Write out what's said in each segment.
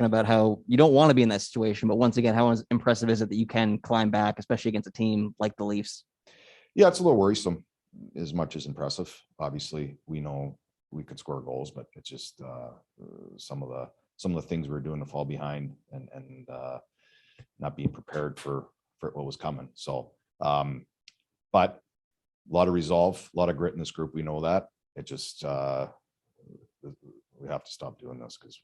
about how you don't want to be in that situation, but once again, how impressive is it that you can climb back, especially against a team like the Leafs? Yeah, it's a little worrisome as much as impressive. Obviously, we know we could score goals, but it's just some of the things we were doing to fall behind and not being prepared for what was coming. So, but a lot of resolve, a lot of grit in this group. We know that. It just we have to stop doing this because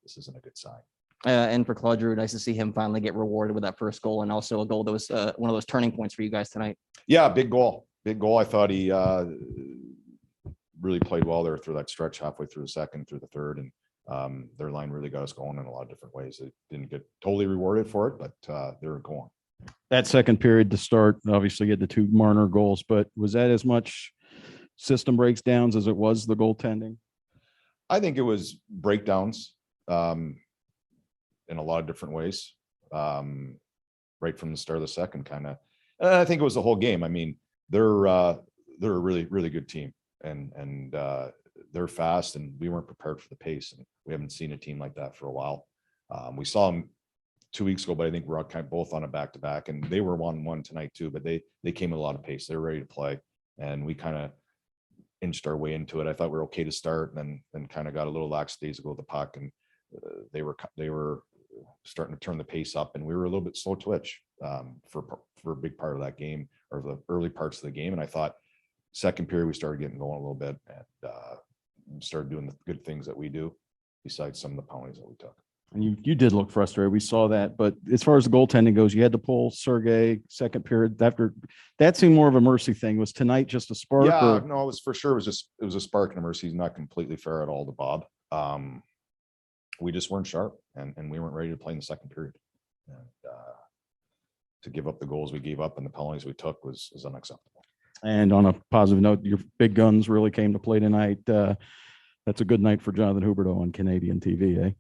this isn't a good sign. And for Claude Giroux, nice to see him finally get rewarded with that first goal, and also a goal that was one of those turning points for you guys tonight. Yeah, big goal. I thought he really played well there through that stretch halfway through the second, through the third, and their line really got us going in a lot of different ways. They didn't get totally rewarded for it, but they were going. That second period to start, obviously, you had the two Marner goals, but was that as much system breakdowns as it was the goaltending? I think it was breakdowns in a lot of different ways, right from the start of the second, kind of. I think it was the whole game. I mean, they're a really, really good team, and they're fast, and we weren't prepared for the pace, and we haven't seen a team like that for a while. We saw them 2 weeks ago, but I think we're kind of both on a back-to-back, and they were 1-1 tonight too, but they came with a lot of pace. They were ready to play, and we kind of inched our way into it. I thought we were okay to start, and then kind of got a little lackadaisical with the puck, and they were starting to turn the pace up, and we were a little bit slow twitch for a big part of that game, or the early parts of the game. And I thought second period we started getting going a little bit, and started doing the good things that we do besides some of the penalties that we took. And you did look frustrated. We saw that. But as far as the goaltending goes, you had to pull Sergei second period. After that seemed more of a mercy thing. Was tonight just a spark? Yeah, no, it was for sure. It was a spark and a mercy. He's not completely fair at all to Bob. We just weren't sharp, and we weren't ready to play in the second period. And to give up the goals we gave up and the penalties we took was unacceptable. And on a positive note, your big guns really came to play tonight. That's a good night for Jonathan Huberdeau on Canadian TV, eh?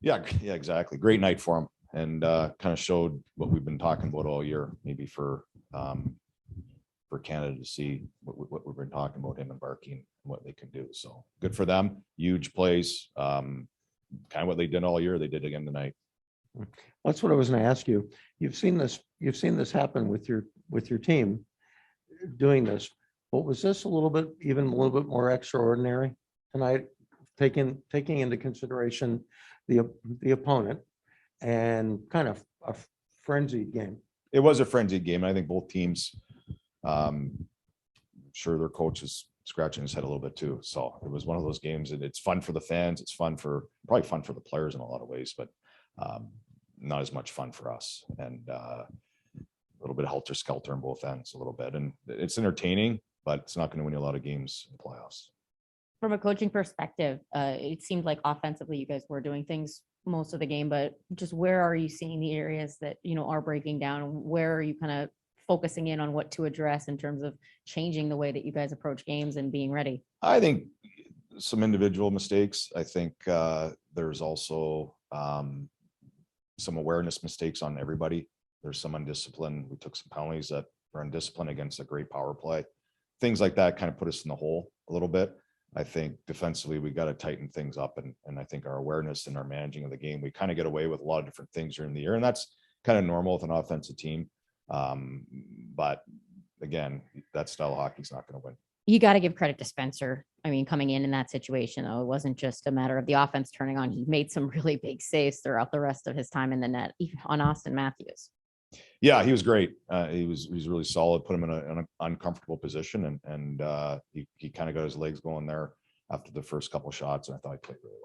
Yeah, exactly. Great night for him, and kind of showed what we've been talking about all year, maybe for Canada to see what we've been talking about, him and Barkey and what they can do. So good for them. Huge plays. Kind of what they did all year, they did again tonight. That's what I was going to ask you. You've seen this happen with your team doing this, but was this even a little bit more extraordinary tonight, taking into consideration the opponent and kind of a frenzied game? It was a frenzied game. I think both teams, sure their coach is scratching his head a little bit too. So it was one of those games, and it's fun for the fans. It's probably fun for the players in a lot of ways, but not as much fun for us. And a little bit of helter skelter on both ends a little bit. And it's entertaining, but it's not going to win you a lot of games in the playoffs. From a coaching perspective, it seemed like offensively you guys were doing things most of the game, but just where are you seeing the areas that, are breaking down? Where are you kind of focusing in on what to address in terms of changing the way that you guys approach games and being ready? I think some individual mistakes. I think there's also some awareness mistakes on everybody. There's some undiscipline. We took some penalties that were undisciplined against a great power play. Things like that kind of put us in the hole a little bit. I think defensively, we got to tighten things up. And I think our awareness and our managing of the game, we kind of get away with a lot of different things during the year. And that's kind of normal with an offensive team. But again, that style of hockey is not going to win. You got to give credit to Spencer. I mean, coming in that situation, though, it wasn't just a matter of the offense turning on. He made some really big saves throughout the rest of his time in the net, even on Austin Matthews. Yeah, he was great. He was really solid. Put him in an uncomfortable position, and he kind of got his legs going there after the first couple of shots, and I thought he played really well.